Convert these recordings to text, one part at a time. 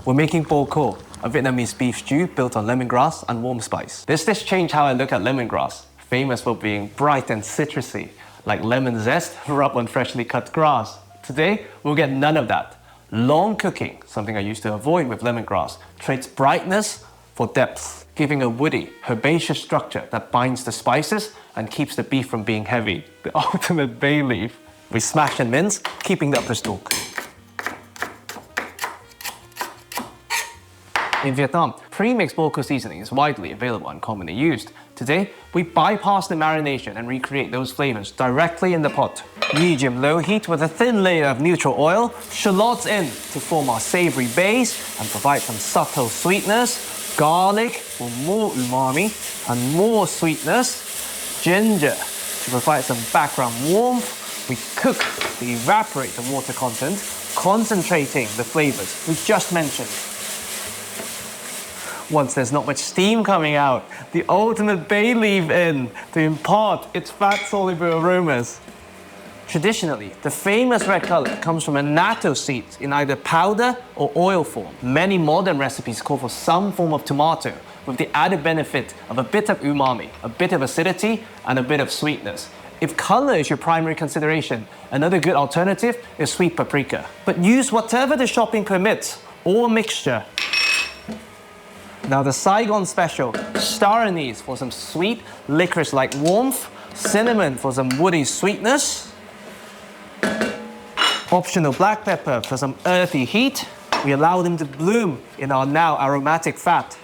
We're making boco, a Vietnamese beef stew built on lemongrass and warm spice. This dish changed how I look at lemongrass, famous for being bright and citrusy, like lemon zest rubbed on freshly cut grass. Today, we'll get none of that. Long cooking, something I used to avoid with lemongrass, trades brightness for depth, giving a woody, herbaceous structure that binds the spices and keeps the beef from being heavy. The ultimate bay leaf. We smash and mince, keeping the upper stalk. In Vietnam, pre-mixed boco seasoning is widely available and commonly used. Today, we bypass the marination and recreate those flavors directly in the pot. Medium-low heat with a thin layer of neutral oil, shallots in to form our savory base and provide some subtle sweetness, garlic for more umami and more sweetness, ginger to provide some background warmth. We cook to evaporate the water content, concentrating the flavors we just mentioned. Once there's not much steam coming out, the ultimate bay leaf in to impart its fat-soluble aromas. Traditionally, the famous red color comes from annatto seeds in either powder or oil form. Many modern recipes call for some form of tomato, with the added benefit of a bit of umami, a bit of acidity, and a bit of sweetness. If color is your primary consideration, another good alternative is sweet paprika. But use whatever the shopping permits, or mixture. Now the Saigon special, star anise for some sweet, licorice-like warmth, cinnamon for some woody sweetness, optional black pepper for some earthy heat. We allow them to bloom in our now aromatic fat.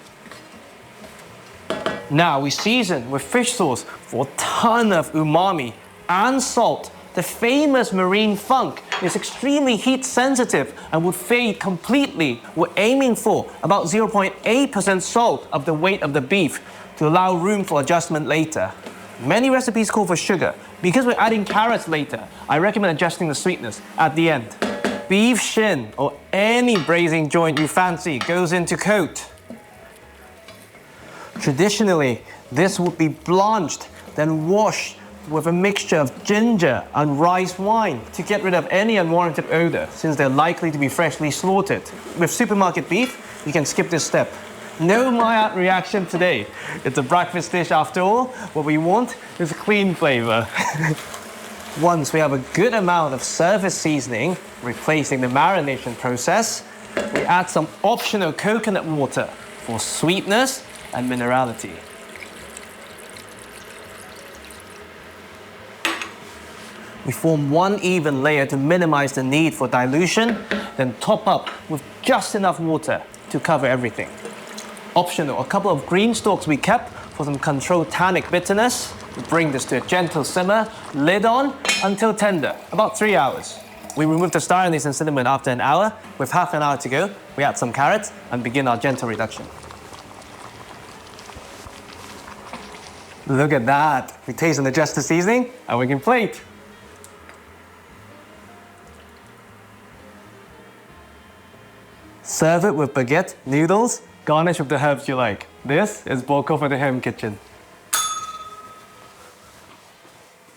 Now we season with fish sauce for a ton of umami and salt. The famous marine funk is extremely heat sensitive and would fade completely. We're aiming for about 0.8% salt of the weight of the beef to allow room for adjustment later. Many recipes call for sugar. Because we're adding carrots later, I recommend adjusting the sweetness at the end. Beef shin or any braising joint you fancy goes into coat. Traditionally, this would be blanched, then washed with a mixture of ginger and rice wine to get rid of any unwarranted odor, since they're likely to be freshly slaughtered. With supermarket beef, you can skip this step. No Maya reaction today. It's a breakfast dish after all. What we want is a clean flavor. Once we have a good amount of surface seasoning, replacing the marination process, we add some optional coconut water for sweetness and minerality. We form one even layer to minimize the need for dilution, then top up with just enough water to cover everything. Optional, a couple of green stalks we kept for some controlled tannic bitterness. We bring this to a gentle simmer, lid on until tender, about 3 hours. We remove the star anise and cinnamon after an hour. With half an hour to go, we add some carrots and begin our gentle reduction. Look at that. We taste and adjust the seasoning and we can plate. Serve it with baguette, noodles, garnish with the herbs you like. This is boco for the home kitchen.